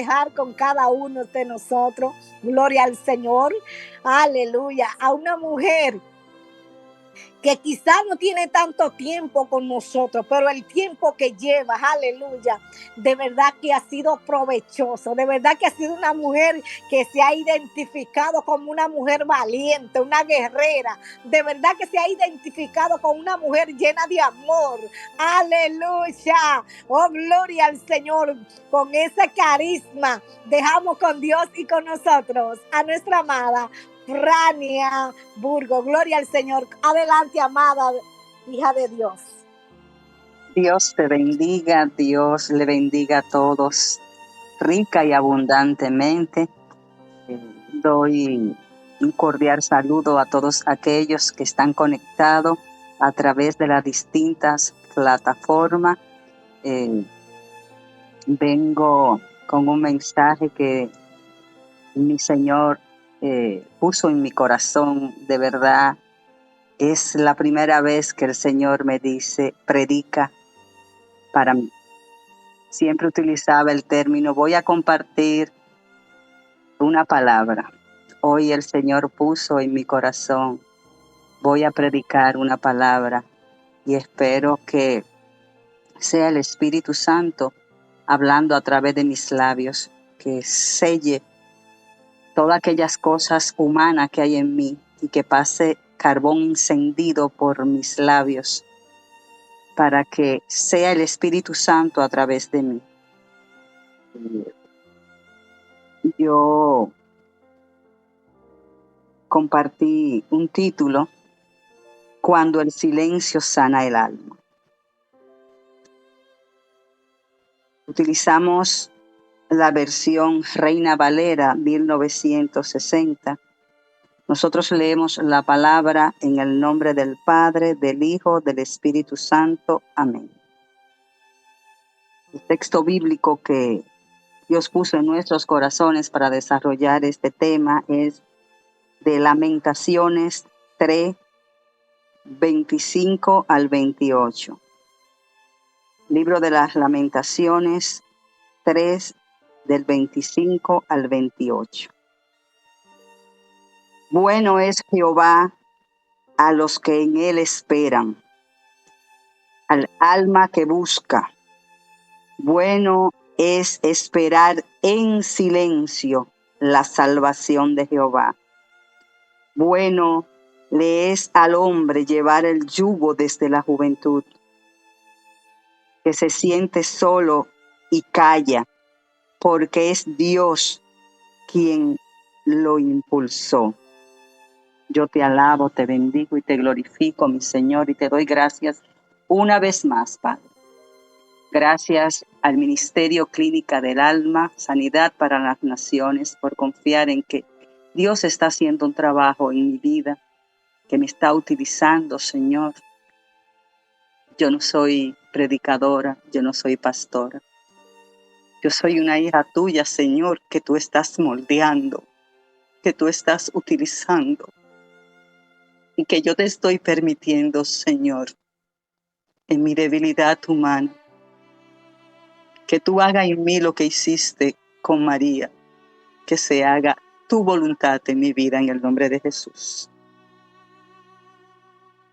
dejar con cada uno de nosotros. Gloria al Señor. Aleluya. A una mujer que quizás no tiene tanto tiempo con nosotros, pero el tiempo que lleva, aleluya, de verdad que ha sido provechoso, de verdad que ha sido una mujer que se ha identificado como una mujer valiente, una guerrera, de verdad que se ha identificado como una mujer llena de amor, aleluya, oh gloria al Señor, con ese carisma, dejamos con Dios y con nosotros a nuestra amada Frania Burgos. Gloria al Señor. Adelante, amada hija de Dios. Dios te bendiga, Dios le bendiga a todos, rica y abundantemente. Doy un cordial saludo a todos aquellos que están conectados a través de las distintas plataformas. Vengo con un mensaje que mi Señor puso en mi corazón. De verdad, es la primera vez que el Señor me dice, predica para mí. Siempre utilizaba el término, voy a compartir una palabra. Hoy el Señor puso en mi corazón, voy a predicar una palabra y espero que sea el Espíritu Santo hablando a través de mis labios, que selle todas aquellas cosas humanas que hay en mí y que pase carbón encendido por mis labios para que sea el Espíritu Santo a través de mí. Yo compartí un título, Cuando el silencio sana el alma. Utilizamos la versión Reina Valera 1960. Nosotros leemos la palabra en el nombre del Padre, del Hijo, del Espíritu Santo. Amén. El texto bíblico que Dios puso en nuestros corazones para desarrollar este tema es de Lamentaciones 3, 25 al 28. Libro de las Lamentaciones 3, del 25 al 28. Bueno es Jehová a los que en él esperan, al alma que busca. Bueno es esperar en silencio la salvación de Jehová. Bueno le es al hombre llevar el yugo desde la juventud, que se siente solo y calla, porque es Dios quien lo impulsó. Yo te alabo, te bendigo y te glorifico, mi Señor, y te doy gracias una vez más, Padre. Gracias al Ministerio Clínica del Alma, Sanidad para las Naciones, por confiar en que Dios está haciendo un trabajo en mi vida, que me está utilizando, Señor. Yo no soy predicadora, yo no soy pastora. Yo soy una hija tuya, Señor, que tú estás moldeando, que tú estás utilizando y que yo te estoy permitiendo, Señor, en mi debilidad humana, que tú hagas en mí lo que hiciste con María, que se haga tu voluntad en mi vida en el nombre de Jesús.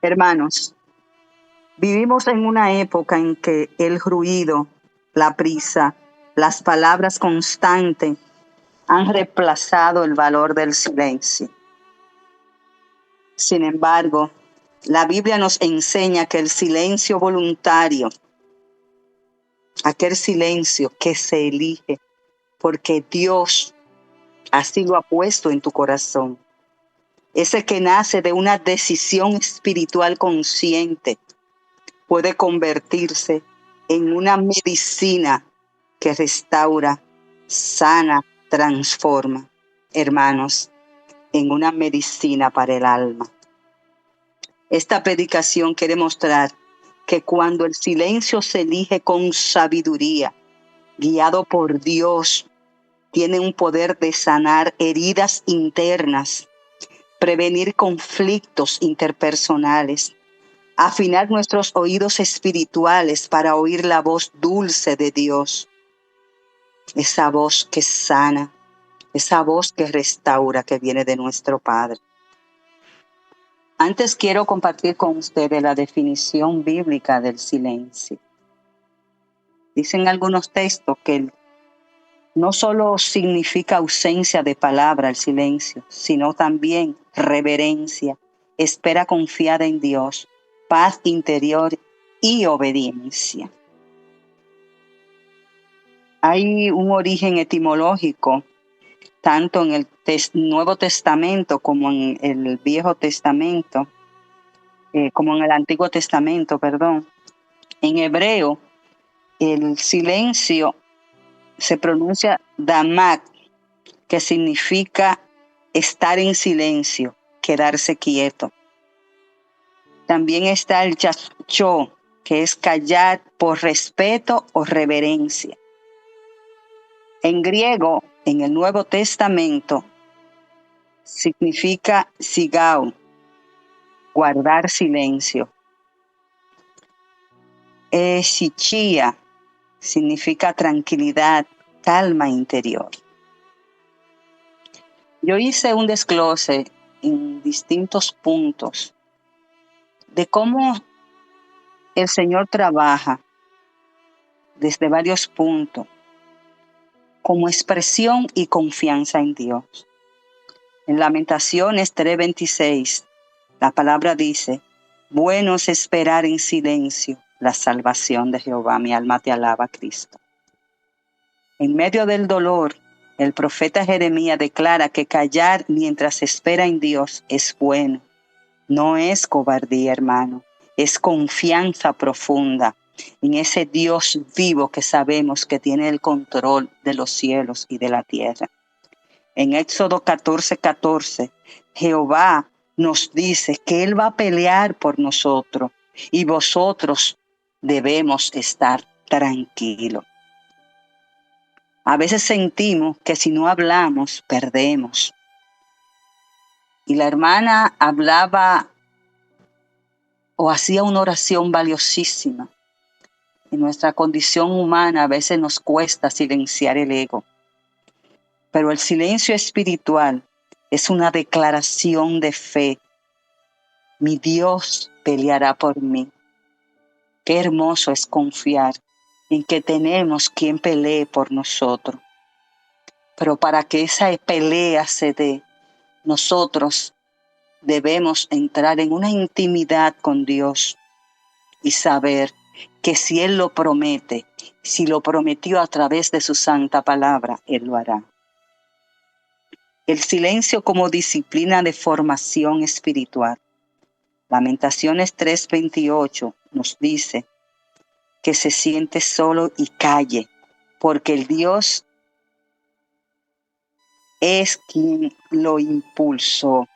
Hermanos, vivimos en una época en que el ruido, la prisa, las palabras constantes han reemplazado el valor del silencio. Sin embargo, la Biblia nos enseña que el silencio voluntario, aquel silencio que se elige porque Dios así lo ha puesto en tu corazón, ese que nace de una decisión espiritual consciente, puede convertirse en una medicina que restaura, sana, transforma. Hermanos, en una medicina para el alma. Esta predicación quiere mostrar que cuando el silencio se elige con sabiduría, guiado por Dios, tiene un poder de sanar heridas internas, prevenir conflictos interpersonales, afinar nuestros oídos espirituales para oír la voz dulce de Dios. esa voz que sana, esa voz que restaura, que viene de nuestro Padre. Antes quiero compartir con ustedes la definición bíblica del silencio. Dicen algunos textos que no solo significa ausencia de palabra el silencio, sino también reverencia, espera confiada en Dios, paz interior y obediencia. Hay un origen etimológico tanto en el Nuevo Testamento como en el Viejo Testamento, como en el Antiguo Testamento, perdón. En hebreo, el silencio se pronuncia damak, que significa estar en silencio, quedarse quieto. También está el yashcho, que es callar por respeto o reverencia. En griego, en el Nuevo Testamento, significa sigao, guardar silencio. Shichia significa tranquilidad, calma interior. Yo hice un desglose en distintos puntos de cómo el Señor trabaja desde varios puntos como expresión y confianza en Dios. En Lamentaciones 3:26, la palabra dice: bueno es esperar en silencio la salvación de Jehová, mi alma te alaba, Cristo. En medio del dolor, el profeta Jeremías declara que callar mientras espera en Dios es bueno. No es cobardía, hermano, es confianza profunda en ese Dios vivo que sabemos que tiene el control de los cielos y de la tierra. En Éxodo 14:14, Jehová nos dice que Él va a pelear por nosotros y vosotros debemos estar tranquilos. A veces sentimos que si no hablamos, perdemos. Y la hermana hablaba o hacía una oración valiosísima. En nuestra condición humana a veces nos cuesta silenciar el ego. Pero el silencio espiritual es una declaración de fe. Mi Dios peleará por mí. Qué hermoso es confiar en que tenemos quien pelee por nosotros. Pero para que esa pelea se dé, nosotros debemos entrar en una intimidad con Dios y saber que si Él lo promete, si lo prometió a través de su santa palabra, Él lo hará. El silencio como disciplina de formación espiritual. Lamentaciones 3:28 nos dice que se siente solo y calle, porque el Dios es quien lo impulsó.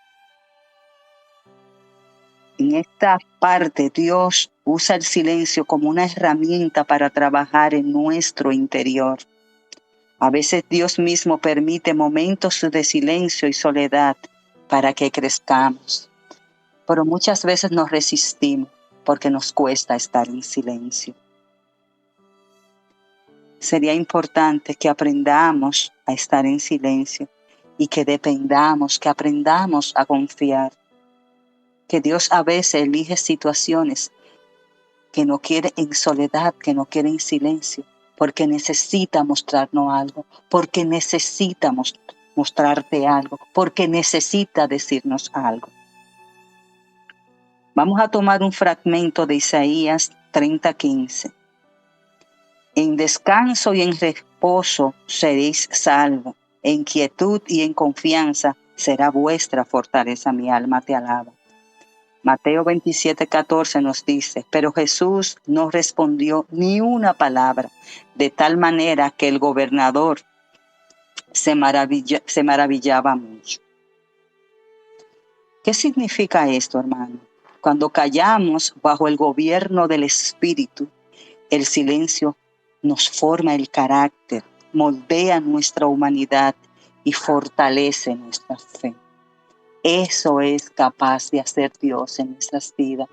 En esta parte, Dios usa el silencio como una herramienta para trabajar en nuestro interior. A veces Dios mismo permite momentos de silencio y soledad para que crezcamos. Pero muchas veces nos resistimos porque nos cuesta estar en silencio. Sería importante que aprendamos a estar en silencio y que dependamos, que aprendamos a confiar. Que Dios a veces elige situaciones que no quiere en soledad, que no quiere en silencio, porque necesita mostrarnos algo, porque necesita mostrarte algo, porque necesita decirnos algo. Vamos a tomar un fragmento de Isaías 30:15. En descanso y en reposo seréis salvos, en quietud y en confianza será vuestra fortaleza, mi alma te alaba. Mateo 27:14 nos dice: pero Jesús no respondió ni una palabra, de tal manera que el gobernador se maravillaba mucho. ¿Qué significa esto, hermano? Cuando callamos bajo el gobierno del Espíritu, el silencio nos forma el carácter, moldea nuestra humanidad y fortalece nuestra fe. Eso es capaz de hacer Dios en nuestras vidas,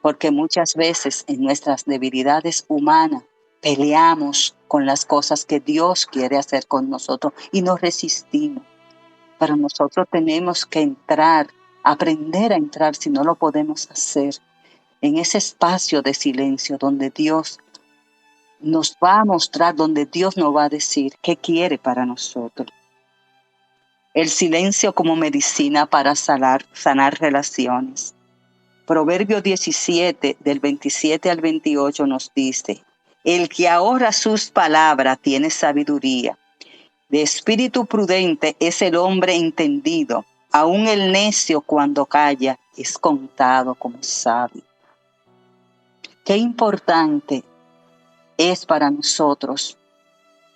porque muchas veces en nuestras debilidades humanas peleamos con las cosas que Dios quiere hacer con nosotros y nos resistimos. Pero nosotros tenemos que entrar, aprender a entrar, si no lo podemos hacer, en ese espacio de silencio donde Dios nos va a mostrar, donde Dios nos va a decir qué quiere para nosotros. El silencio como medicina para sanar relaciones. Proverbio 17, del 27 al 28 nos dice: el que ahorra sus palabras tiene sabiduría. De espíritu prudente es el hombre entendido. Aún el necio cuando calla es contado como sabio. Qué importante es para nosotros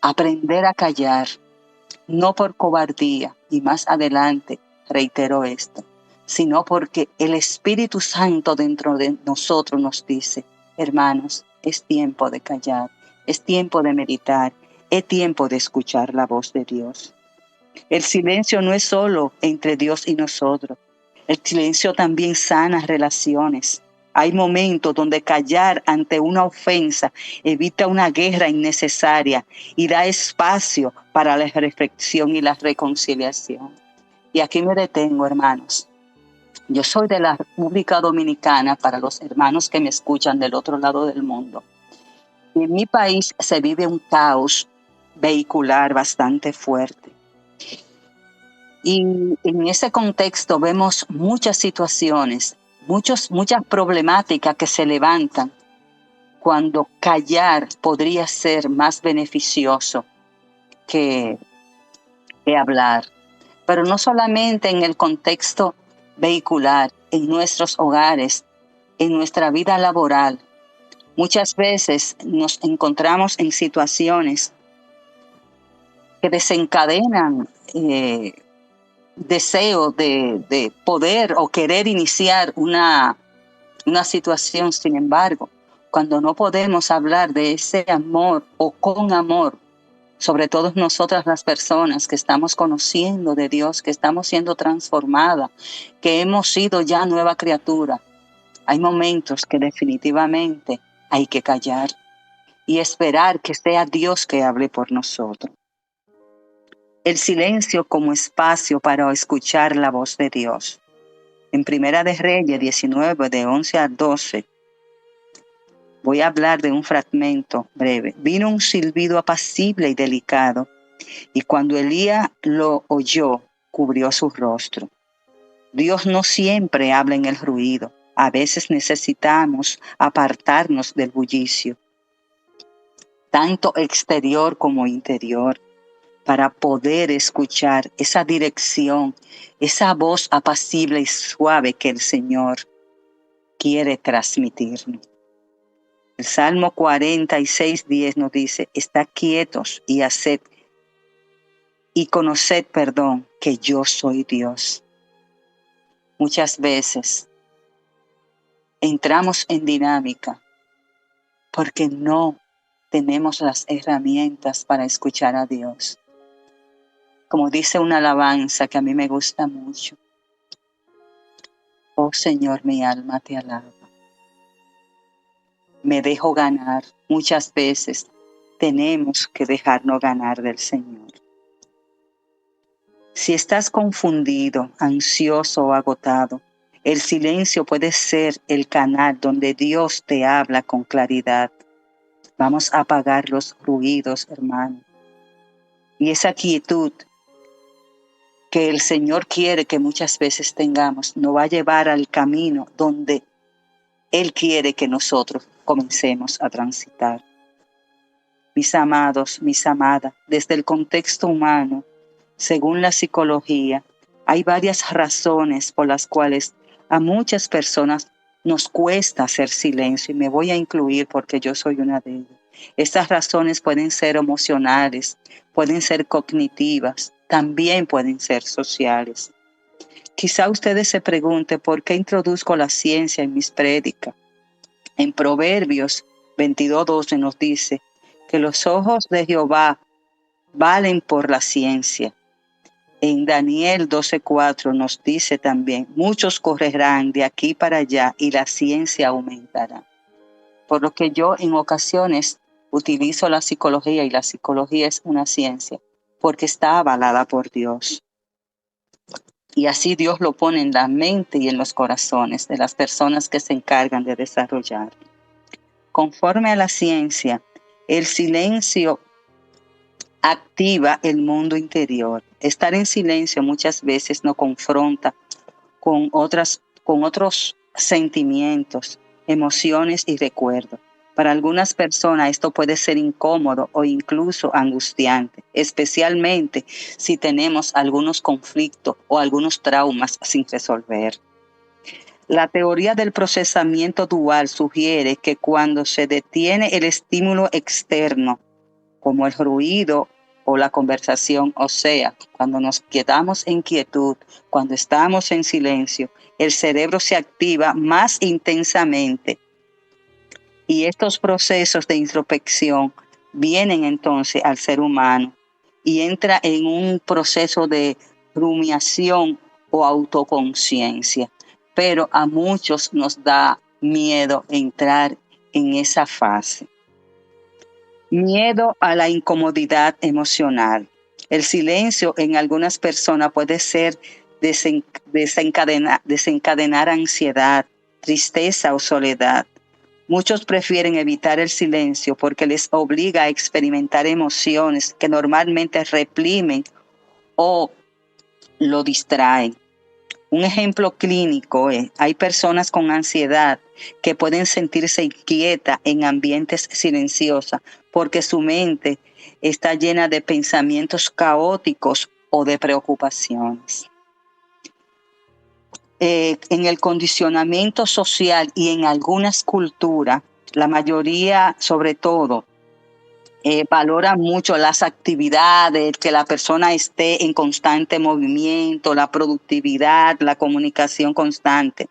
aprender a callar, no por cobardía, y más adelante reitero esto, sino porque el Espíritu Santo dentro de nosotros nos dice: hermanos, es tiempo de callar, es tiempo de meditar, es tiempo de escuchar la voz de Dios. El silencio no es solo entre Dios y nosotros, el silencio también sana relaciones. Hay momentos donde callar ante una ofensa evita una guerra innecesaria y da espacio para la reflexión y la reconciliación. Y aquí me detengo, hermanos. Yo soy de la República Dominicana, para los hermanos que me escuchan del otro lado del mundo. Y en mi país se vive un caos vehicular bastante fuerte. Y en ese contexto vemos muchas situaciones, muchas problemáticas que se levantan cuando callar podría ser más beneficioso que hablar. Pero no solamente en el contexto vehicular, en nuestros hogares, en nuestra vida laboral. Muchas veces nos encontramos en situaciones que desencadenan deseo de poder o querer iniciar una situación. Sin embargo, cuando no podemos hablar de ese amor o con amor, sobre todo nosotras las personas que estamos conociendo de Dios, que estamos siendo transformadas, que hemos sido ya nueva criatura, hay momentos que definitivamente hay que callar y esperar que sea Dios que hable por nosotros. El silencio como espacio para escuchar la voz de Dios. En Primera de Reyes 19, de 11 a 12, voy a hablar de un fragmento breve. Vino un silbido apacible y delicado, y cuando Elías lo oyó, cubrió su rostro. Dios no siempre habla en el ruido. A veces necesitamos apartarnos del bullicio, tanto exterior como interior, para poder escuchar esa dirección, esa voz apacible y suave que el Señor quiere transmitirnos. El Salmo 46:10 nos dice: estad quietos y conoced, que yo soy Dios. Muchas veces entramos en dinámica porque no tenemos las herramientas para escuchar a Dios. Como dice una alabanza que a mí me gusta mucho: oh Señor, mi alma te alaba. Me dejo ganar. Muchas veces tenemos que dejarnos ganar del Señor. Si estás confundido, ansioso o agotado, el silencio puede ser el canal donde Dios te habla con claridad. Vamos a apagar los ruidos, hermano. Y esa quietud que el Señor quiere que muchas veces tengamos nos va a llevar al camino donde Él quiere que nosotros comencemos a transitar. Mis amados, mis amadas, desde el contexto humano, según la psicología, hay varias razones por las cuales a muchas personas nos cuesta hacer silencio, y me voy a incluir porque yo soy una de ellas. Estas razones pueden ser emocionales, pueden ser cognitivas, también pueden ser sociales. Quizá ustedes se pregunten por qué introduzco la ciencia en mis prédicas. En Proverbios 22:12 nos dice que los ojos de Jehová valen por la ciencia. En Daniel 12:4 nos dice también: muchos correrán de aquí para allá y la ciencia aumentará. Por lo que yo en ocasiones utilizo la psicología y la psicología es una ciencia porque está avalada por Dios. Y así Dios lo pone en la mente y en los corazones de las personas que se encargan de desarrollar. Conforme a la ciencia, el silencio activa el mundo interior. Estar en silencio muchas veces nos confronta con otros sentimientos, emociones y recuerdos. Para algunas personas esto puede ser incómodo o incluso angustiante, especialmente si tenemos algunos conflictos o algunos traumas sin resolver. La teoría del procesamiento dual sugiere que cuando se detiene el estímulo externo, como el ruido o la conversación, o sea, cuando nos quedamos en quietud, cuando estamos en silencio, el cerebro se activa más intensamente y estos procesos de introspección vienen entonces al ser humano y entra en un proceso de rumiación o autoconciencia. Pero a muchos nos da miedo entrar en esa fase. Miedo a la incomodidad emocional. El silencio en algunas personas puede ser desencadenar ansiedad, tristeza o soledad. Muchos prefieren evitar el silencio porque les obliga a experimentar emociones que normalmente reprimen o lo distraen. Un ejemplo clínico es, hay personas con ansiedad que pueden sentirse inquietas en ambientes silenciosos porque su mente está llena de pensamientos caóticos o de preocupaciones. En el condicionamiento social y en algunas culturas, la mayoría, sobre todo, valora mucho las actividades, que la persona esté en constante movimiento, la productividad, la comunicación constante.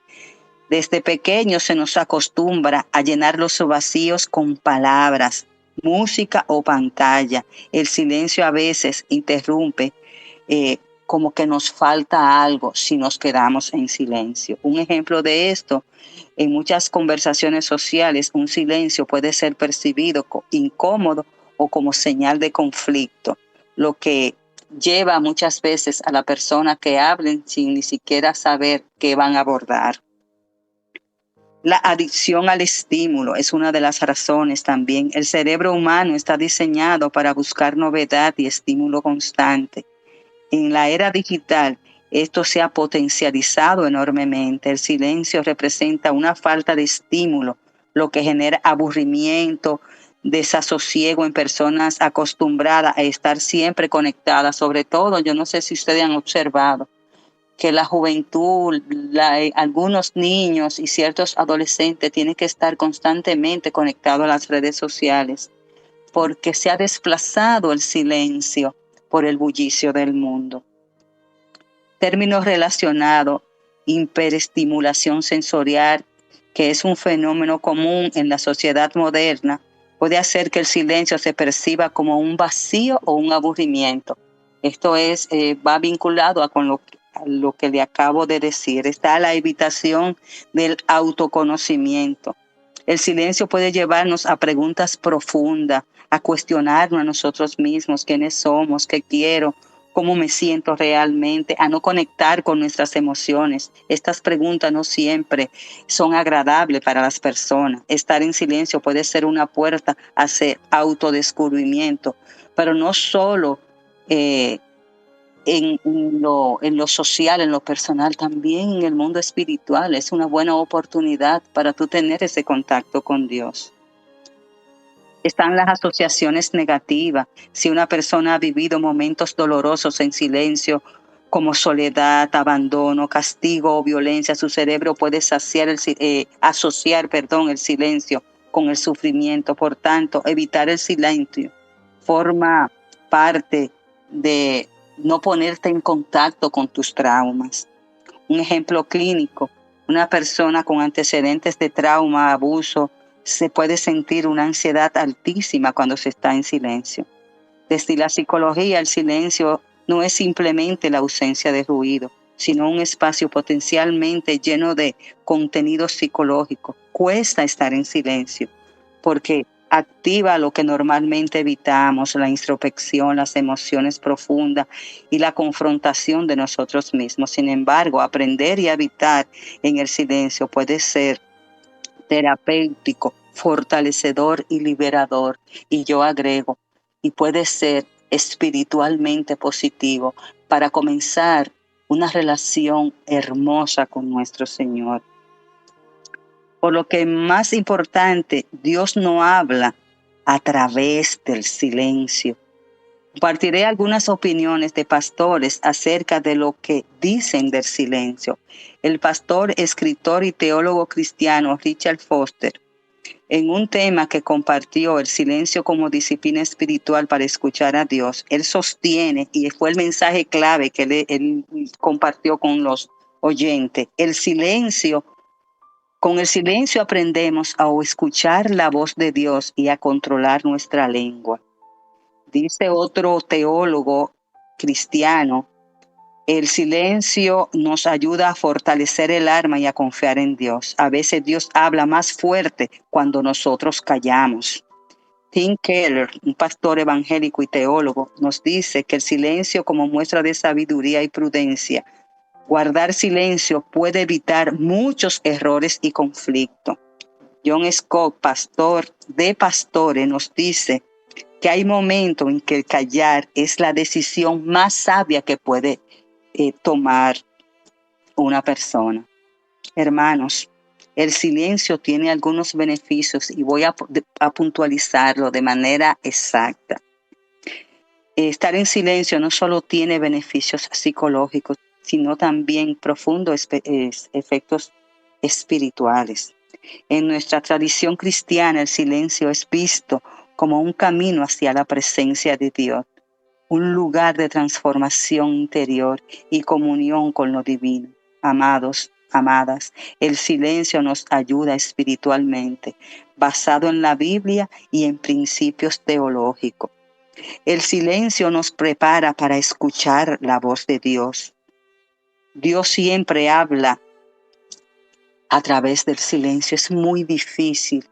Desde pequeño se nos acostumbra a llenar los vacíos con palabras, música o pantalla. El silencio a veces interrumpe como que nos falta algo si nos quedamos en silencio. Un ejemplo de esto, en muchas conversaciones sociales, un silencio puede ser percibido incómodo o como señal de conflicto, lo que lleva muchas veces a la persona que hablen sin ni siquiera saber qué van a abordar. La adicción al estímulo es una de las razones también. El cerebro humano está diseñado para buscar novedad y estímulo constante. En la era digital, esto se ha potencializado enormemente. El silencio representa una falta de estímulo, lo que genera aburrimiento, desasosiego en personas acostumbradas a estar siempre conectadas. Sobre todo, yo no sé si ustedes han observado que la juventud, algunos niños y ciertos adolescentes tienen que estar constantemente conectados a las redes sociales porque se ha desplazado el silencio por el bullicio del mundo. Términos relacionados, hiperestimulación sensorial, que es un fenómeno común en la sociedad moderna, puede hacer que el silencio se perciba como un vacío o un aburrimiento. Esto va vinculado a lo que le acabo de decir. Está la evitación del autoconocimiento. El silencio puede llevarnos a preguntas profundas, a cuestionarnos a nosotros mismos, quiénes somos, qué quiero, cómo me siento realmente, a no conectar con nuestras emociones. Estas preguntas no siempre son agradables para las personas. Estar en silencio puede ser una puerta hacia autodescubrimiento, pero no solo en lo social, en lo personal, también en el mundo espiritual. Es una buena oportunidad para tú tener ese contacto con Dios. Están las asociaciones negativas. Si una persona ha vivido momentos dolorosos en silencio, como soledad, abandono, castigo o violencia, su cerebro puede asociar el silencio con el sufrimiento. Por tanto, evitar el silencio forma parte de no ponerte en contacto con tus traumas. Un ejemplo clínico, una persona con antecedentes de trauma, abuso, se puede sentir una ansiedad altísima cuando se está en silencio. Desde la psicología, el silencio no es simplemente la ausencia de ruido, sino un espacio potencialmente lleno de contenido psicológico. Cuesta estar en silencio, porque activa lo que normalmente evitamos, la introspección, las emociones profundas y la confrontación de nosotros mismos. Sin embargo, aprender y habitar en el silencio puede ser terapéutico, fortalecedor y liberador. Y yo agrego, y puede ser espiritualmente positivo para comenzar una relación hermosa con nuestro Señor. Por lo que más importante, Dios no habla a través del silencio. Compartiré algunas opiniones de pastores acerca de lo que dicen del silencio. El pastor, escritor y teólogo cristiano Richard Foster, en un tema que compartió, el silencio como disciplina espiritual para escuchar a Dios, él sostiene, y fue el mensaje clave que él compartió con los oyentes, con el silencio aprendemos a escuchar la voz de Dios y a controlar nuestra lengua. Dice otro teólogo cristiano, el silencio nos ayuda a fortalecer el alma y a confiar en Dios. A veces Dios habla más fuerte cuando nosotros callamos. Tim Keller, un pastor evangélico y teólogo, nos dice que el silencio como muestra de sabiduría y prudencia. Guardar silencio puede evitar muchos errores y conflictos. John Scott, pastor de pastores, nos dice que hay momentos en que el callar es la decisión más sabia que puede tomar una persona. Hermanos, el silencio tiene algunos beneficios y voy a puntualizarlo de manera exacta. Estar en silencio no solo tiene beneficios psicológicos, sino también profundos efectos espirituales. En nuestra tradición cristiana, el silencio es visto como un camino hacia la presencia de Dios, un lugar de transformación interior y comunión con lo divino. Amados, amadas, el silencio nos ayuda espiritualmente, basado en la Biblia y en principios teológicos. El silencio nos prepara para escuchar la voz de Dios. Dios siempre habla a través del silencio. Es muy difícil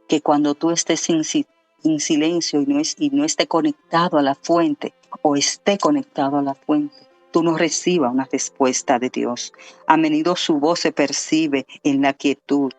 que cuando tú estés en silencio y no esté conectado a la fuente o esté conectado a la fuente, tú no recibas una respuesta de Dios. A menudo su voz se percibe en la quietud.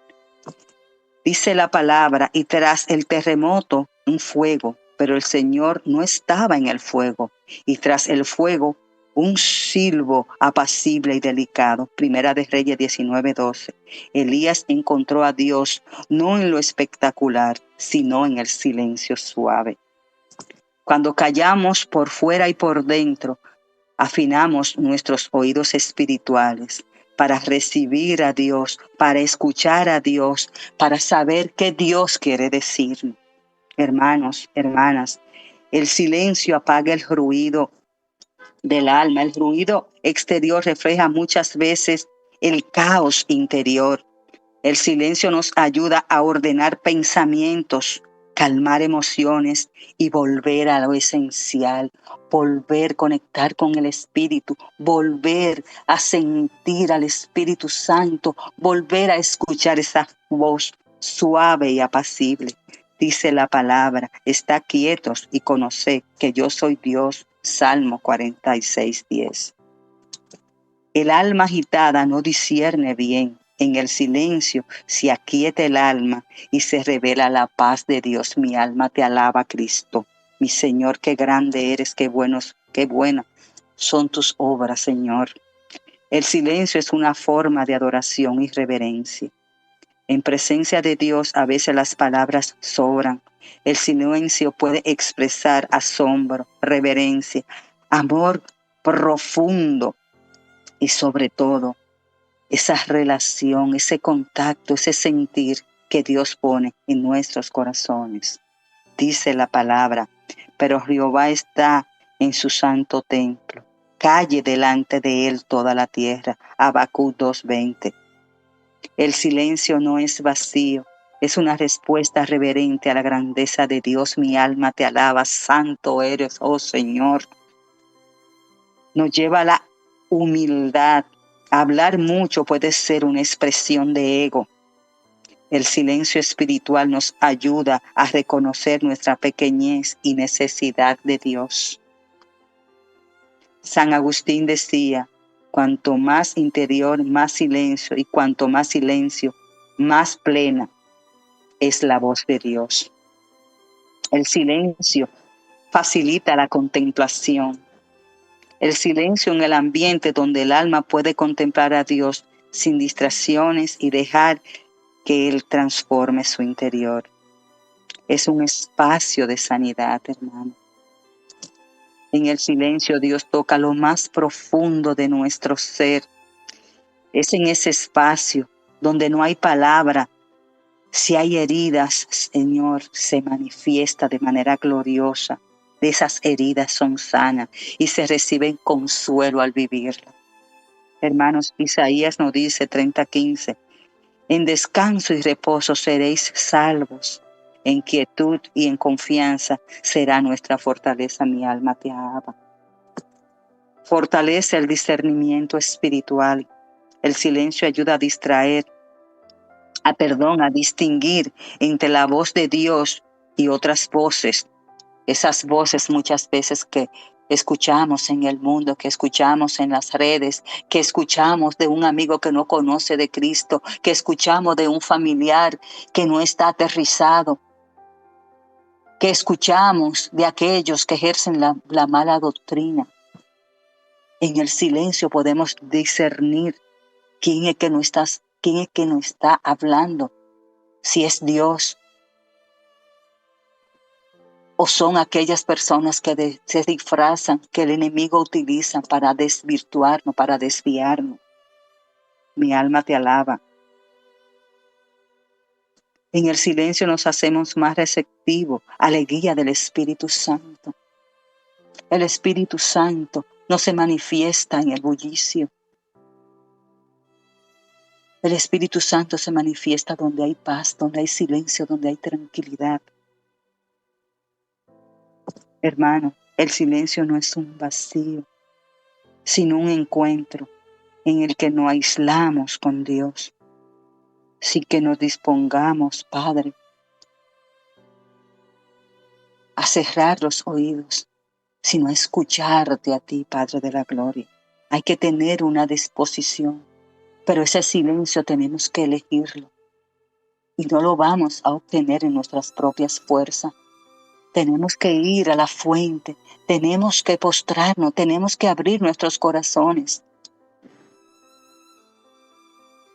Dice la palabra, y tras el terremoto, un fuego, pero el Señor no estaba en el fuego. Y tras el fuego, un silbo apacible y delicado. Primera de Reyes 19:12. Elías encontró a Dios no en lo espectacular, sino en el silencio suave. Cuando callamos por fuera y por dentro, afinamos nuestros oídos espirituales para recibir a Dios, para escuchar a Dios, para saber qué Dios quiere decirnos. Hermanos, hermanas, el silencio apaga el ruido del alma. El ruido exterior refleja muchas veces el caos interior. El silencio nos ayuda a ordenar pensamientos, calmar emociones y volver a lo esencial, volver a conectar con el Espíritu, volver a sentir al Espíritu Santo, volver a escuchar esa voz suave y apacible. Dice la palabra, está quietos y conoced que yo soy Dios. Salmo 46:10. El alma agitada no discierne bien. En el silencio se aquieta el alma y se revela la paz de Dios. Mi alma te alaba, Cristo. Mi Señor, qué grande eres, qué buenas son tus obras, Señor. El silencio es una forma de adoración y reverencia. En presencia de Dios a veces las palabras sobran. El silencio puede expresar asombro, reverencia, amor profundo y sobre todo esa relación, ese contacto, ese sentir que Dios pone en nuestros corazones. Dice la palabra, pero Jehová está en su santo templo. Calle delante de él toda la tierra. Habacuc 2:20. El silencio no es vacío, es una respuesta reverente a la grandeza de Dios. Mi alma te alaba, santo eres, oh Señor. Nos lleva a la humildad. Hablar mucho puede ser una expresión de ego. El silencio espiritual nos ayuda a reconocer nuestra pequeñez y necesidad de Dios. San Agustín decía, cuanto más interior, más silencio, y cuanto más silencio, más plena es la voz de Dios. El silencio facilita la contemplación. El silencio en el ambiente donde el alma puede contemplar a Dios sin distracciones y dejar que Él transforme su interior. Es un espacio de sanidad, hermano. En el silencio Dios toca lo más profundo de nuestro ser. Es en ese espacio donde no hay palabra. Si hay heridas, Señor, se manifiesta de manera gloriosa. Esas heridas son sanas y se reciben consuelo al vivirla. Hermanos, Isaías nos dice 30:15, en descanso y reposo seréis salvos. En quietud y en confianza será nuestra fortaleza, mi alma te alaba. Fortalece el discernimiento espiritual. El silencio ayuda a distraer, a distinguir entre la voz de Dios y otras voces. Esas voces muchas veces que escuchamos en el mundo, que escuchamos en las redes, que escuchamos de un amigo que no conoce de Cristo, que escuchamos de un familiar que no está aterrizado, que escuchamos de aquellos que ejercen la mala doctrina. En el silencio podemos discernir quién es que nos está hablando, si es Dios o son aquellas personas que se disfrazan, que el enemigo utiliza para desvirtuarnos, para desviarnos. Mi alma te alaba. En el silencio nos hacemos más receptivos a la guía del Espíritu Santo. El Espíritu Santo no se manifiesta en el bullicio. El Espíritu Santo se manifiesta donde hay paz, donde hay silencio, donde hay tranquilidad. Hermano, el silencio no es un vacío, sino un encuentro en el que nos aislamos con Dios. Sí que nos dispongamos, Padre, a cerrar los oídos, sino a escucharte a ti, Padre de la gloria. Hay que tener una disposición, pero ese silencio tenemos que elegirlo. Y no lo vamos a obtener en nuestras propias fuerzas. Tenemos que ir a la fuente, tenemos que postrarnos, tenemos que abrir nuestros corazones.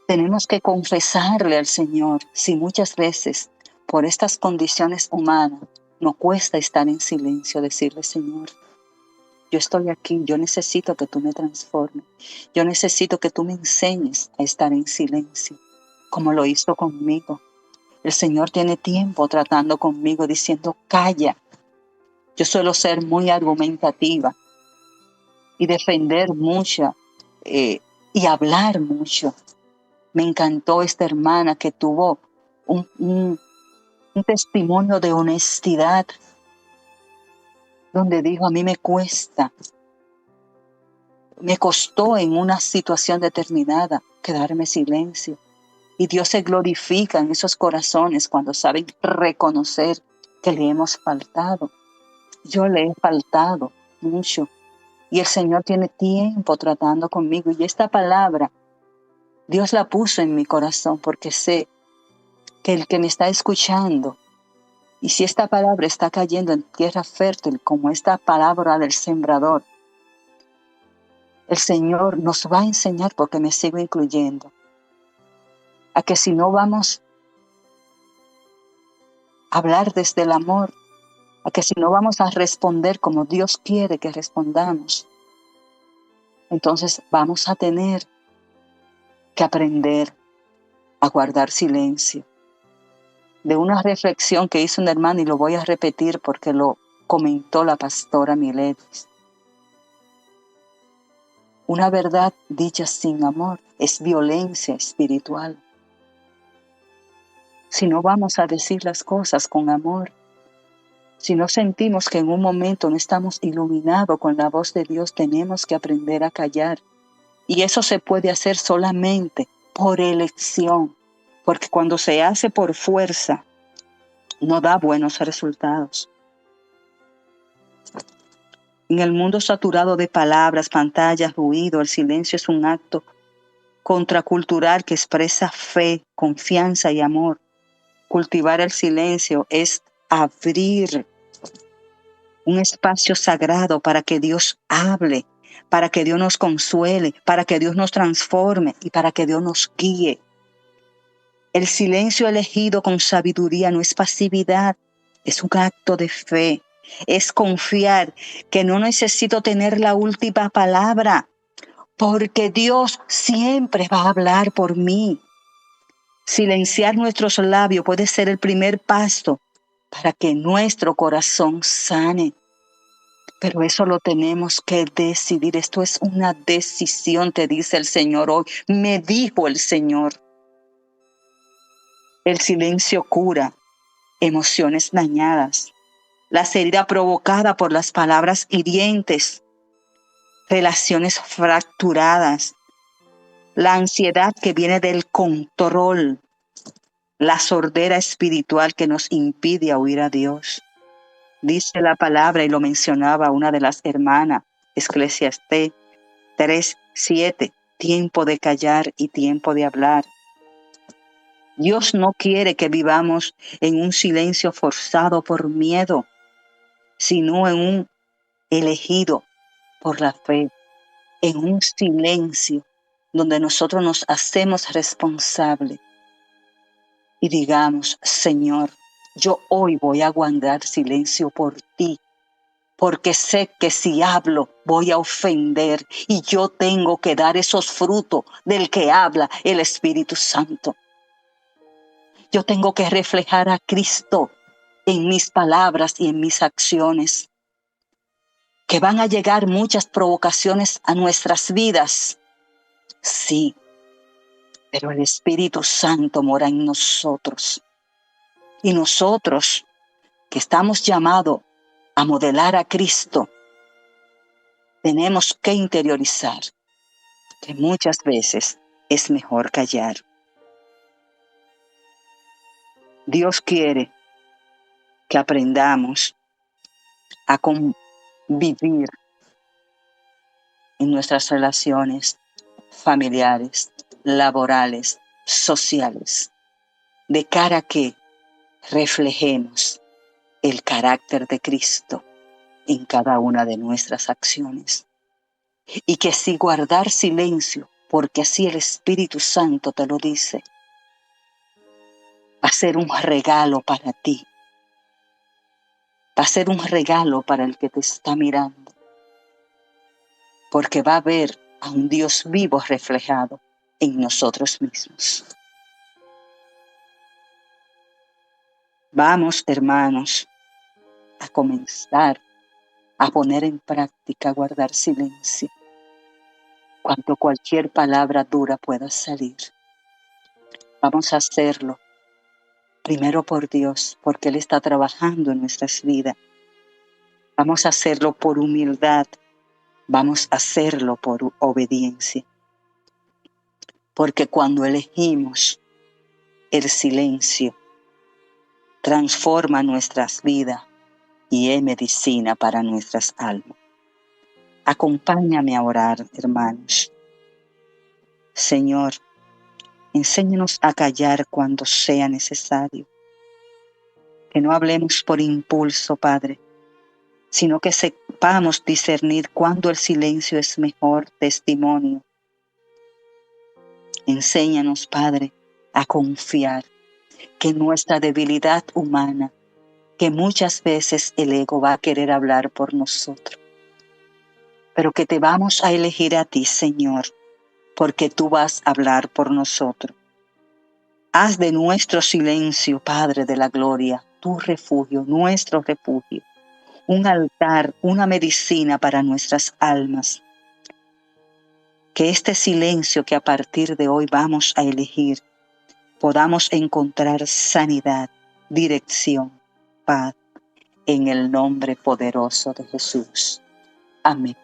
Tenemos que confesarle al Señor si muchas veces por estas condiciones humanas nos cuesta estar en silencio, decirle, Señor, yo estoy aquí, yo necesito que tú me transformes, yo necesito que tú me enseñes a estar en silencio, como lo hizo conmigo. El Señor tiene tiempo tratando conmigo, diciendo, calla. Yo suelo ser muy argumentativa y defender mucho y hablar mucho. Me encantó esta hermana que tuvo un testimonio de honestidad, donde dijo, a mí me costó en una situación determinada quedarme silencio. Y Dios se glorifica en esos corazones cuando saben reconocer que le hemos faltado. Yo le he faltado mucho. Y el Señor tiene tiempo tratando conmigo. Y esta palabra, Dios la puso en mi corazón porque sé que el que me está escuchando, y si esta palabra está cayendo en tierra fértil, como esta palabra del sembrador, el Señor nos va a enseñar, porque me sigo incluyendo, a que si no vamos a hablar desde el amor, a que si no vamos a responder como Dios quiere que respondamos, entonces vamos a tener que aprender a guardar silencio. De una reflexión que hizo un hermano, y lo voy a repetir porque lo comentó la pastora Miletis. Una verdad dicha sin amor es violencia espiritual. Si no vamos a decir las cosas con amor, si no sentimos que en un momento no estamos iluminados con la voz de Dios, tenemos que aprender a callar. Y eso se puede hacer solamente por elección, porque cuando se hace por fuerza, no da buenos resultados. En el mundo saturado de palabras, pantallas, ruido, el silencio es un acto contracultural que expresa fe, confianza y amor. Cultivar el silencio es abrir un espacio sagrado para que Dios hable, para que Dios nos consuele, para que Dios nos transforme y para que Dios nos guíe. El silencio elegido con sabiduría no es pasividad, es un acto de fe. Es confiar que no necesito tener la última palabra, porque Dios siempre va a hablar por mí. Silenciar nuestros labios puede ser el primer paso para que nuestro corazón sane. Pero eso lo tenemos que decidir. Esto es una decisión, te dice el Señor hoy. Me dijo el Señor. El silencio cura emociones dañadas, las heridas provocadas por las palabras hirientes, relaciones fracturadas, la ansiedad que viene del control, la sordera espiritual que nos impide oír a Dios. Dice la palabra, y lo mencionaba una de las hermanas, Eclesiastés 3:7, tiempo de callar y tiempo de hablar. Dios no quiere que vivamos en un silencio forzado por miedo, sino en un elegido por la fe, en un silencio donde nosotros nos hacemos responsables y digamos, Señor, yo hoy voy a guardar silencio por ti, porque sé que si hablo voy a ofender y yo tengo que dar esos frutos del que habla el Espíritu Santo. Yo tengo que reflejar a Cristo en mis palabras y en mis acciones. Que van a llegar muchas provocaciones a nuestras vidas. Sí, pero el Espíritu Santo mora en nosotros. Y nosotros, que estamos llamados a modelar a Cristo, tenemos que interiorizar que muchas veces es mejor callar. Dios quiere que aprendamos a convivir en nuestras relaciones familiares, laborales, sociales, de cara a que reflejemos el carácter de Cristo en cada una de nuestras acciones. Y que si guardar silencio, porque así el Espíritu Santo te lo dice, va a ser un regalo para ti. Va a ser un regalo para el que te está mirando. Porque va a ver a un Dios vivo reflejado en nosotros mismos. Vamos, hermanos, a comenzar a poner en práctica, guardar silencio, cuando cualquier palabra dura pueda salir. Vamos a hacerlo, primero por Dios, porque Él está trabajando en nuestras vidas. Vamos a hacerlo por humildad, vamos a hacerlo por obediencia. Porque cuando elegimos el silencio, transforma nuestras vidas y es medicina para nuestras almas. Acompáñame a orar, hermanos. Señor, enséñanos a callar cuando sea necesario. Que no hablemos por impulso, Padre, sino que sepamos discernir cuándo el silencio es mejor testimonio. Enséñanos, Padre, a confiar que nuestra debilidad humana, que muchas veces el ego va a querer hablar por nosotros, pero que te vamos a elegir a ti, Señor, porque tú vas a hablar por nosotros. Haz de nuestro silencio, Padre de la gloria, tu refugio, nuestro refugio, un altar, una medicina para nuestras almas. Que este silencio que a partir de hoy vamos a elegir, podamos encontrar sanidad, dirección, paz, en el nombre poderoso de Jesús. Amén.